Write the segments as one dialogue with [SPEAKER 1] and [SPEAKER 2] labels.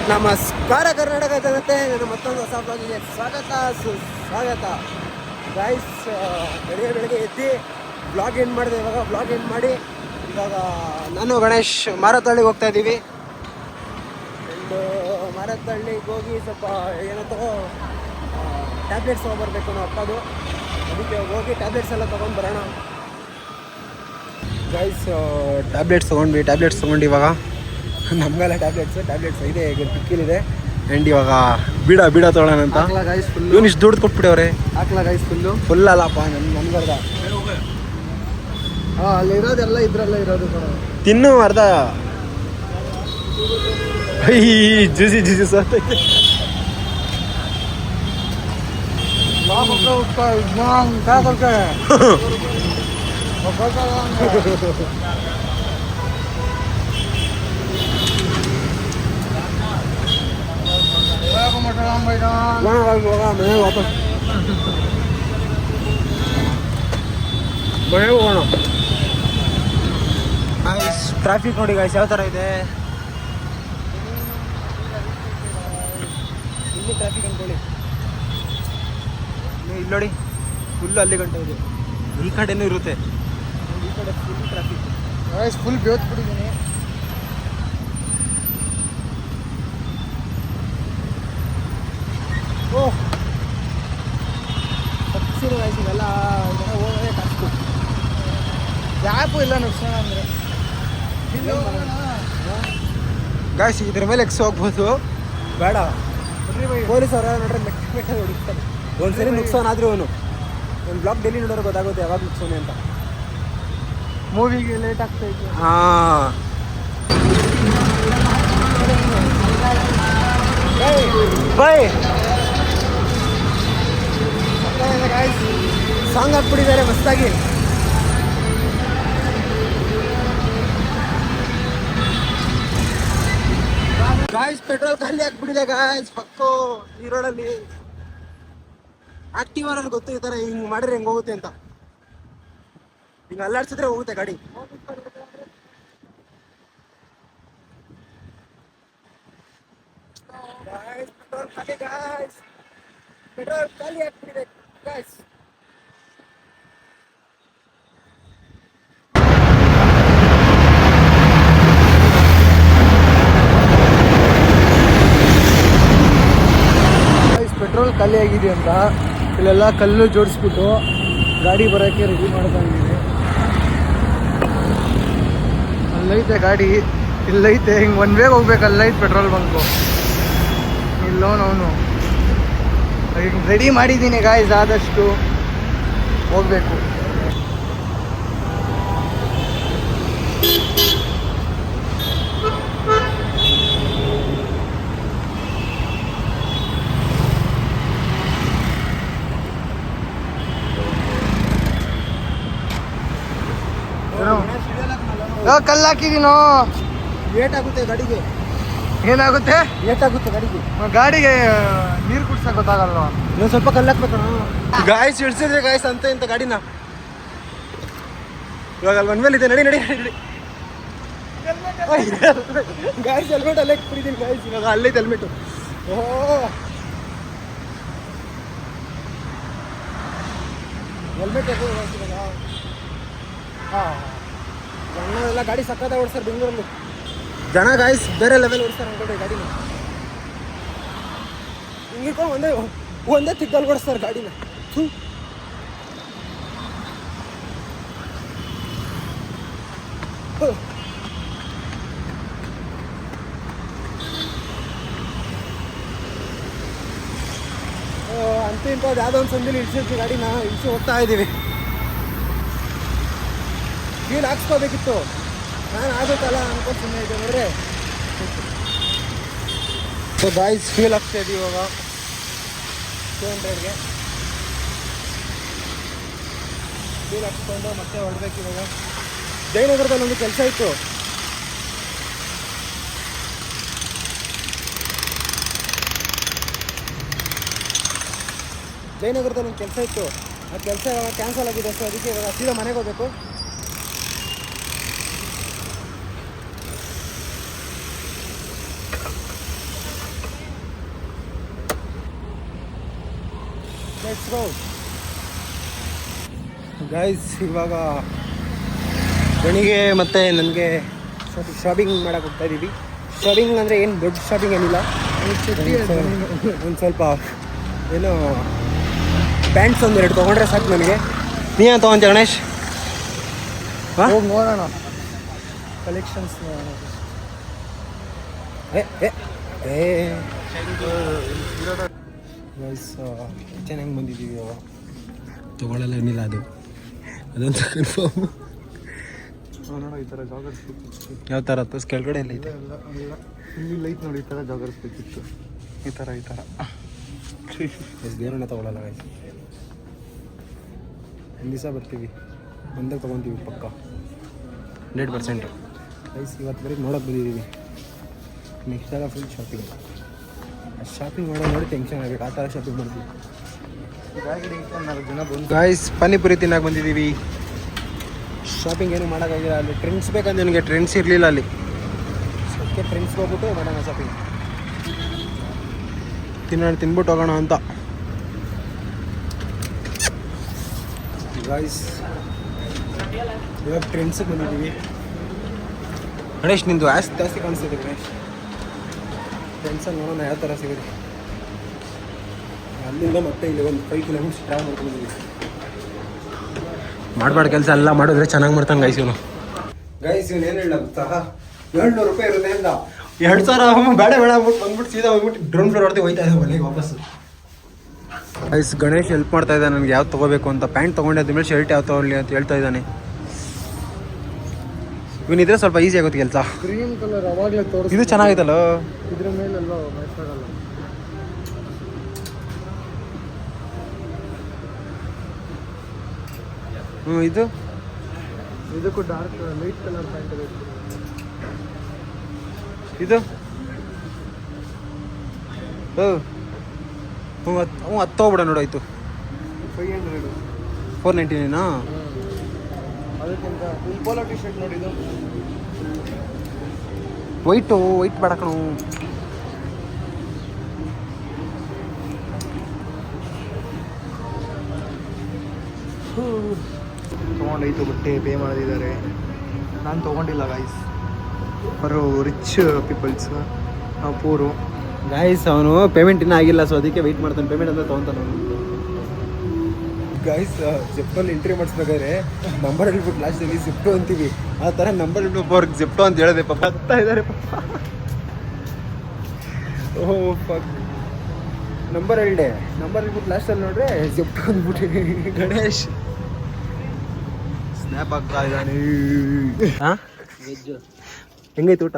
[SPEAKER 1] ನಮಸ್ಕಾರ ಕರ್ನಾಟಕ ಜನತೆ, ನನ್ನ ಮತ್ತೊಂದು ಹೊಸ ಬ್ಲಾಗಿಗೆ ಸುಸ್ವಾಗತ. ಗೈಸ್, ಬೆಳಗ್ಗೆ ಎದ್ದು ಬ್ಲಾಗ್ ಎಂಡ್ ಮಾಡಿದೆ. ಇವಾಗ ಬ್ಲಾಗ್ ಎಂಡ್ ಮಾಡಿ ಇವಾಗ ನಾನು ಗಣೇಶ್ ಮಾರತ್ತಹಳ್ಳಿಗೆ ಹೋಗ್ತಾ ಇದ್ದೀವಿ. ಆ್ಯಂಡ್ ಮಾರತ್ತಹಳ್ಳಿಗೆ ಹೋಗಿ ಸ್ವಲ್ಪ ಏನಂತ ಟ್ಯಾಬ್ಲೆಟ್ಸ್ ತೊಗೊಬರ್ಬೇಕು ನಮ್ಮ ಅಪ್ಪದು. ಅದಕ್ಕೆ ಹೋಗಿ ಟ್ಯಾಬ್ಲೆಟ್ಸ್ ಎಲ್ಲ ತೊಗೊಂಡು ಬರೋಣ. ಗೈಸ್, ಟ್ಯಾಬ್ಲೆಟ್ಸ್ ತೊಗೊಂಡು ಇವಾಗ ನಮಗೆಲ್ಲ ಟ್ಯಾಬ್ಲೆಟ್ಸ್ ಇದೆ, ಪಿಕ್ಕಿಲಿದೆ. ಆ್ಯಂಡ್ ಇವಾಗ ಬೀಡ ತೊಗೊಳ್ಳೋಣ ಅಂತ. ಇವನು ಇಷ್ಟು ದುಡ್ಡು ಕೊಟ್ಬಿಟ್ಟವ್ರೆ. ಹಾಕ್ಲಾ ಗೈಸ್? ಫುಲ್ ಅಲ್ಲಪ್ಪ, ನನ್ಗರ್ಧ. ಹಾಂ, ಅಲ್ಲಿ ಇರೋದೆಲ್ಲ ಇದ್ರಲ್ಲ ಇರೋದು. ತಿನ್ನು ಅರ್ಧ. ಜೂಸಿ ಸತ್ತೈತೆ. ವಾಪಸ್ ಮನೆಗೆ ಹೋಗೋಣ. ಟ್ರಾಫಿಕ್ ನೋಡಿ ಗಾಯ್ಸ್ ಯಾವ ಥರ ಇದೆ. ಇಲ್ಲಿ ಟ್ರಾಫಿಕ್ ಅಂದ್ಕೊಳ್ಳಿ. ಇಲ್ಲಿ ನೋಡಿ, ಫುಲ್ಲು ಅಲ್ಲಿ ಗಂಟೆ ಇದೆ. ಈ ಕಡೆನೂ ಇರುತ್ತೆ, ಈ ಕಡೆ ಫುಲ್ ಟ್ರಾಫಿಕ್. ಫುಲ್ ಬೇವತ್ತು ಬಿಟ್ಟಿದ್ದೀನಿ. ಓಹ್, ಸಕ್ಸಿರು ಗಾಯ್ಸ್, ಇವೆಲ್ಲ ಹೋಗೋದೇ ಟಾಸ್ಕು. ಗ್ಯಾಪು ಇಲ್ಲ ನುಕ್ಸಾನ ಅಂದರೆ ಗಾಯ್ಸ್. ಇದ್ರ ಮೇಲೆ ಎಕ್ಸ್ ಹೋಗ್ಬೋದು, ಬೇಡ. ಪೊಲೀಸ್ ಅವರ ನೋಡ್ರೆ ಮೆಟ್ಟ ಹೊಡಿತಾರೆ. ಒಂದ್ಸರಿ ನುಕ್ಸಾನ್ ಆದರೂ ಅವನು ಒಂದು ಬ್ಲಾಗ್ ಡೈಲಿ ನೋಡೋರು ಗೊತ್ತಾಗುತ್ತೆ ಯಾವಾಗ ನುಕ್ಸಾನೆ ಅಂತ. ಮೂವಿಗೆ ಲೇಟ್ ಆಗ್ತಾಯಿತ್ತು. ಹಾಂ, ಬೈ ಸಾಂಗ್ ಹಾಕ್ಬಿಟ್ಟಿದ್ದಾರೆ ಮಸ್ತಾಗಿ. ಗಾಯ್ಸ್, ಪೆಟ್ರೋಲ್ ಖಾಲಿ ಹಾಕ್ಬಿಟ್ಟಿದೆ ಗಾಯ್ಸ್. ಪಕ್ಕೋ ಈ ರೋಡಲ್ಲಿ ಆಕ್ಟಿವರಲ್ಲಿ ಗೊತ್ತು ಈ ಥರ ಹಿಂಗೆ ಮಾಡಿದ್ರೆ ಹೆಂಗೆ ಹೋಗುತ್ತೆ ಅಂತ. ಹಿಂಗೆ ಅಲ್ಲಾಡ್ಸಿದ್ರೆ ಹೋಗುತ್ತೆ ಗಾಡಿ. ಪೆಟ್ರೋಲ್ ಖಾಲಿ ಗಾಯ್ಸ್, ಪೆಟ್ರೋಲ್ ಖಾಲಿ ಹಾಕ್ಬಿಟ್ಟಿದೆ ಗಾಯ್ಸ್. ಪೆಟ್ರೋಲ್ ಖಾಲಿ ಆಗಿದೆ ಅಂತ ಇಲ್ಲೆಲ್ಲ ಕಲ್ಲು ಜೋಡಿಸ್ಬಿಟ್ಟು ಗಾಡಿ ಬರೋಕ್ಕೆ ರೆಡಿ ಮಾಡ್ತಾ ಇದ್ದೀನಿ. ಅಲ್ಲೈತೆ ಗಾಡಿ, ಇಲ್ಲೈತೆ. ಹಿಂಗೆ ಒನ್ ವೇಗೆ ಹೋಗ್ಬೇಕು. ಅಲ್ಲೈತೆ ಪೆಟ್ರೋಲ್ ಬಂಕು. ಇಲ್ಲೋನವನು ಹಿಂಗೆ ರೆಡಿ ಮಾಡಿದ್ದೀನಿ ಗಾಯ್ಸ್, ಆದಷ್ಟು ಹೋಗ್ಬೇಕು. ಕಲ್ಲು ಹಾಕಿದೀನೋ. ಏಟಾಗುತ್ತೆ ಗಾಡಿಗೆ. ಏನಾಗುತ್ತೆ? ಏಟಾಗುತ್ತೆ ಗಾಡಿಗೆ. ಗಾಡಿಗೆ ನೀರು ಕುಡ್ಸಕ್ಕೆ ಗೊತ್ತಾಗಲ್ವ? ನೀವು ಸ್ವಲ್ಪ ಕಲ್ಲು ಹಾಕ್ಬೇಕು. ಗಾಯ್ಸ್ ಇಳಿಸಿದ್ರೆ ಗಾಯ್ಸ್ ಅಂತ ಇಂಥ ಗಾಡಿನ. ಇವಾಗ ಅಲ್ಲಿ ಬಂದ್ಮೇಲೆ ಇದೆ. ನಡಿ ಗಾಯ್ಸ್, ಹೆಲ್ಮೆಟ್ ಅಲ್ಲೇ ಕುಡಿದೀನಿ ಗಾಯ್ಸ್. ಇವಾಗ ಅಲ್ಲೈತೆ ಹೆಲ್ಮೆಟು. ಓಹ್, ಹೆಲ್ಮೆಟ್ ಇವಾಗ. ಹಾಂ, ಎಲ್ಲ ಗಾಡಿ ಸಕ್ಕತ್ತಾಗಿ ಓಡಿಸ್ತಾರೆ ಬೆಂಗಳೂರಲ್ಲಿ ಜನ ಗಾಯ್ಸ್. ಬೇರೆ ಲೆವೆಲ್ ಓಡಿಸ್ತಾರೆ ಅನ್ಕೊಂಡ್ರೆ ಗಾಡಿನ. ಹಿಂಗಿಟ್ಕೊಂಡು ಒಂದೇ ತಿಕ್ಕಲ್ಲಿ ಓಡಿಸ್ತಾರೆ ಗಾಡಿನ. ಅಂತೂ ಇಂಥದ್ದು ಯಾವುದೋ ಒಂದು ಸಂದಿಲಿ ಇಳಿಸಿರ್ತೀವಿ ಗಾಡಿನ. ಇಳಿಸಿ ಹೋಗ್ತಾ ಇದ್ದೀವಿ. ವೀಲ್ ಹಾಕ್ಸ್ಕೋಬೇಕಿತ್ತು, ನಾನು ಆಗುತ್ತಲ್ಲ ಅನ್ಕೊಂಡು ಸುಮ್ಮನೆ ಇದೆ ನೋಡ್ರೆ. ಸೊ ಗಾಯ್ಸ್, ವೀಲ್ ಹಾಕ್ತಾ ಇದ್ದೀವಿ ಇವಾಗ 200ಗೆ. ವೀಲ್ ಹಾಕ್ಸ್ಕೊಂಡು ಮತ್ತೆ ಹೊರಡ್ಬೇಕು ಇವಾಗ. ಜಯನಗರದಲ್ಲಿ ಒಂದು ಕೆಲಸ ಇತ್ತು. ಆ ಕೆಲಸ ಕ್ಯಾನ್ಸಲ್ ಆಗಿದೆ. ಸೊ ಅದಕ್ಕೆ ಇವಾಗ ಸೀದಾ ಮನೆಗೆ ಹೋಗ್ಬೇಕು. Let's go guys. ಇವಾಗ ಗಣಿಗೆ ಮತ್ತು ನನಗೆ ಶಾಪಿಂಗ್ ಮಾಡೋಕೆ ಹೋಗ್ತಾ ಇದ್ದೀವಿ. ಶಾಪಿಂಗ್ ಅಂದರೆ ಏನು ದೊಡ್ಡ ಶಾಪಿಂಗ್ ಏನಿಲ್ಲ, ಒಂದು ಸ್ವಲ್ಪ ಏನು ಪ್ಯಾಂಟ್ಸ್ ಒಂದೆರಡು ತೊಗೊಂಡ್ರೆ ಸಾಕು ನನಗೆ. ನೀನು ತೊಗೊಂತೀಯ ಗಣೇಶ್? ಹಾಂ
[SPEAKER 2] ನೋಡೋಣ ಕಲೆಕ್ಷನ್ಸ್
[SPEAKER 1] ಗೈಸ್ ಚೆನ್ನಾಗಿ ಬಂದಿದ್ದೀವಿ. ತೊಗೊಳ್ಳಲ್ಲ ಏನಿಲ್ಲ, ಅದಂತ ಕನ್ಫರ್ಮ್.
[SPEAKER 2] ನೋಡೋ ಈ ಥರ ಜಾಗರ್ಸ್ ಬೇಕಿತ್ತು.
[SPEAKER 1] ಯಾವ ಥರ ತೋರ್ಸ್ ಕೆಳಗಡೆ ಎಲ್ಲ ಐತೆ?
[SPEAKER 2] ಇಲ್ಲಿ ಲೈಟ್ ನೋಡಿ, ಈ ಥರ ಜಾಗರ್ಸ್ ಬೇಕಿತ್ತು. ಈ ಥರ
[SPEAKER 1] ಬೇರೆನೇ ತೊಗೊಳ್ಳಲ್ಲ ಗೈಸ್. ಒಂದು ದಿವಸ ಬರ್ತೀವಿ, ಒಂದೇ ತೊಗೊತೀವಿ ಪಕ್ಕ 100%. ಗೈಸ್ ಇವತ್ತು ಬರೀ ನೋಡೋಕೆ ಬಂದಿದ್ದೀವಿ. ನೆಕ್ಸ್ಟ್ ಎಲ್ಲ ಫುಲ್ ಶಾಪಿಂಗ್. ಶಾಪಿಂಗ್ ಮಾಡೋದು ನೋಡಿ ಟೆನ್ಷನ್ ಆಗಬೇಕು, ಆ ಥರ ಶಾಪಿಂಗ್ ಮಾಡ್ತೀವಿ.
[SPEAKER 2] 4 ಜನ ಬಂದು
[SPEAKER 1] ಗೈಸ್ ಪಾನಿಪುರಿ ತಿನ್ನಕ್ಕೆ ಬಂದಿದ್ದೀವಿ. ಶಾಪಿಂಗ್ ಏನು ಮಾಡೋಕ್ಕಾಗಿಲ್ಲ. ಅಲ್ಲಿ ಟ್ರೆಂಡ್ಸ್ ಬೇಕಂದ್ರೆ ನನಗೆ ಟ್ರೆಂಡ್ಸ್ ಇರಲಿಲ್ಲ ಅಲ್ಲಿ, ಅದಕ್ಕೆ ಟ್ರೆಂಡ್ಸ್ಗೆ ಹೋಗ್ಬಿಟ್ಟು ಮಾಡೋಣ ಶಾಪಿಂಗ್. ತಿನ್ಬಿಟ್ಟು ಹೋಗೋಣ ಅಂತ. ಗೈಸ್ ಇವಾಗ ಟ್ರೆಂಡ್ಸಿಗೆ ಬಂದಿದ್ದೀವಿ. ಗಣೇಶ್ ನಿಂದು ಜಾಸ್ತಿ ಕಾಣಿಸ್ತಿದೆ ಗಣೇಶ್. ಟ್ರೆಂಡ್ಸಲ್ಲಿ ನೋಡೋಣ ಯಾವ ಥರ ಸಿಗುತ್ತೆ. ಅಲ್ಲಿಂದ ಮತ್ತೆ ಇಲ್ಲಿ ಒಂದು 5 ಕಿಲೋಮೀಟರ್ಸ್ ಟ್ರಾವೆಲ್ ಮಾಡ್ಕೊಂಡಿದ್ದೀವಿ. ಮಾಡಬಾರ್ದು ಕೆಲಸ ಎಲ್ಲ ಮಾಡಿದ್ರೆ ಚೆನ್ನಾಗಿ ಮಾಡ್ತಾನೆ ಗೈಸ್ ಇವನು. ಗೈಸ್ ಇವನು ಏನು ಹೇಳ ಗೊತ್ತಾ, 700 ರೂಪಾಯಿ ಇರುತ್ತೆ ಅಂತ 2000 ಬೇಡ ಅಂದ್ಬಿಟ್ಟು ಬಂದ್ಬಿಟ್ಟು ಸೀದಾ ಹೋಗ್ಬಿಟ್ಟು ಡ್ರೋನ್ ಫ್ಲೋರ್ ಹೊಡೆದು ಹೋಯ್ತಾ ಇದೆ ಮನೆಗೆ ವಾಪಸ್ಸು. ಗೈಸ್ ಗಣೇಶ್ ಹೆಲ್ಪ್ ಮಾಡ್ತಾ ಇದ್ದಾನೆ ನನಗೆ ಯಾವ್ದು ತೊಗೋಬೇಕು ಅಂತ. ಪ್ಯಾಂಟ್ ತೊಗೊಂಡೆ, ಅದ್ಮೇಲೆ ಶರ್ಟ್ ಯಾವ ತೊಗೊಳ್ಳಿ ಅಂತ ಹೇಳ್ತಾ ಇದ್ದಾನೆ. ಇವನಿದ್ರೆ ಸ್ವಲ್ಪ ಈಸಿ ಆಗುತ್ತೆ ಕೆಲಸ.
[SPEAKER 2] ಕ್ರೀಮ್ ಕಲರ್ ಅವಾಗಲೇ ತೋರಿಸ್.
[SPEAKER 1] ಇದು ಚೆನ್ನಾಗಿತ್ತಲ್ಲ,
[SPEAKER 2] ಇದ್ರ ಮೇಲೆಲ್ಲ ಮ್ಯಾಚ್ ಆಗಲ್ಲ. ಇದಕ್ಕೂ ಡಾರ್ಕ್ ಲೈಟ್ ಕಲರ್ ಪ್ಯಾಂಟ್ ಬೇಕು.
[SPEAKER 1] ಇದು ಹತ್ತು ಹೋಗ್ಬಿಡ ನೋಡಾಯ್ತು.
[SPEAKER 2] 500
[SPEAKER 1] 499.
[SPEAKER 2] ಅದಕ್ಕಿಂತ ಈ ಪೋಲೋ ಟಿ ಶರ್ಟ್ ನೋಡಿದ್ದು
[SPEAKER 1] ವೈಟ್ ಬೇಡ ಕಣೋ.
[SPEAKER 2] ತೊಗೊಂಡೈತು ಬಟ್ಟೆ ಪೇ ಮಾಡಿದ್ದಾರೆ. ನಾನು ತೊಗೊಂಡಿಲ್ಲ ಗೈಸ್, ಅವರು ರಿಚ್ ಪೀಪಲ್ಸ್, ನಾವು ಪೂರು.
[SPEAKER 1] ಗೈಸ್ ಅವನು ಪೇಮೆಂಟ್ ಇನ್ನೂ ಆಗಿಲ್ಲ, ಸೊ ಅದಕ್ಕೆ ವೆಯ್ಟ್ ಮಾಡ್ತಾನೆ. ಪೇಮೆಂಟ್ ಅಂತ ತೊಗೊತಾನೆ ಅವನು. ಗೈಸ್ ಜೆಪ್ಟೋಲ್ಲಿ ಎಂಟ್ರಿ ಮಾಡಿಸ್ಬೇಕಾದ್ರೆ ನಂಬರ್ ಹೇಳ್ಬಿಟ್ಟು ಲಾಸ್ಟಲ್ಲಿ ಜಿಪ್ಟೋ ಅಂತೀವಿ, ಆ ಥರ ನಂಬರ್ ಹೇಳ್ಬಿಟ್ಟು ಅವ್ರಿಗೆ ಜಿಪ್ಟೋ ಅಂತ ಹೇಳಿದೆ. ಪಾಪ ಹತ್ತಾ ಇದ್ದಾರೆ ಪಾಪ. ಓಹ್ ಪಕ್ ನಂಬರ್ ಹೇಳ್ಬಿಟ್ಟು ಲಾಸ್ಟಲ್ಲಿ ನೋಡ್ರೆ ಜಿಪ್ಟೋ ಅಂದ್ಬಿಟ್ಟು ಗಣೇಶ್ ಸ್ನ್ಯಾಪ್ ಆಗ್ತಾ ಇದ್ದಾನೆ. ಹಾಂ ಹೆಂಗೈತೆ ಊಟ?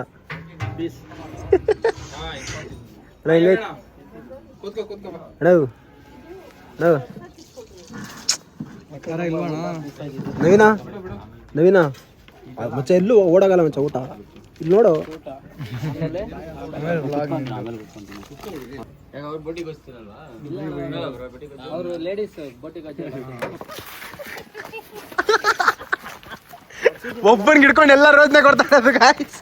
[SPEAKER 1] ನವೀನ ಮಚ್ಚ ಎಲ್ಲೂ ಓಡಾಗಲ್ಲ ಮಚ್ಚ ಊಟ. ಇಲ್ಲಿ ನೋಡು, ಒಬ್ಬನ್ ಹಿಡ್ಕೊಂಡು ಎಲ್ಲ ರೋಜನೆ ಕೊಡ್ತಾರೆ ಅದು ಗಾಯ್ಸ್.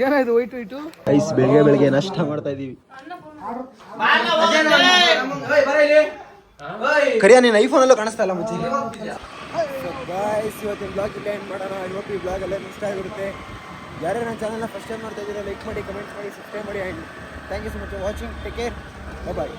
[SPEAKER 2] ಏನಾಯ್ತು ವೈಟು
[SPEAKER 1] ಗೈಸ್ ಬೆಳಿಗ್ಗೆ ನಾಷ್ಟ ಮಾಡ್ತಾ ಇದೀವಿ. ಕರಿಯ ನೀನು ಐಫೋನಲ್ಲೂ ಕಾಣಿಸ್ತಾ ಇಲ್ಲ ಮುಚ್ಚಿ. ಗೈಸ್ ಇವತ್ತಿನ ಬ್ಲಾಗ್ ಇಲ್ಲ ಏನು ಮಾಡೋಣ. ಇವತ್ತು ಈ ಬ್ಲಾಗ್ ಎಲ್ಲ ಇಷ್ಟ ಆಗಿರುತ್ತೆ. ಯಾರು ನನ್ನ ಚಾನಲ್ನ ಫಸ್ಟ್ ಟೈಮ್ ಮಾಡ್ತಾ ಇದ್ದೀರಾ ಲೈಕ್ ಮಾಡಿ, ಕಮೆಂಟ್ ಮಾಡಿ, ಸಬ್ಸ್ಕ್ರೈಬ್ ಮಾಡಿ. And thank you so much for watching. Take care, bye.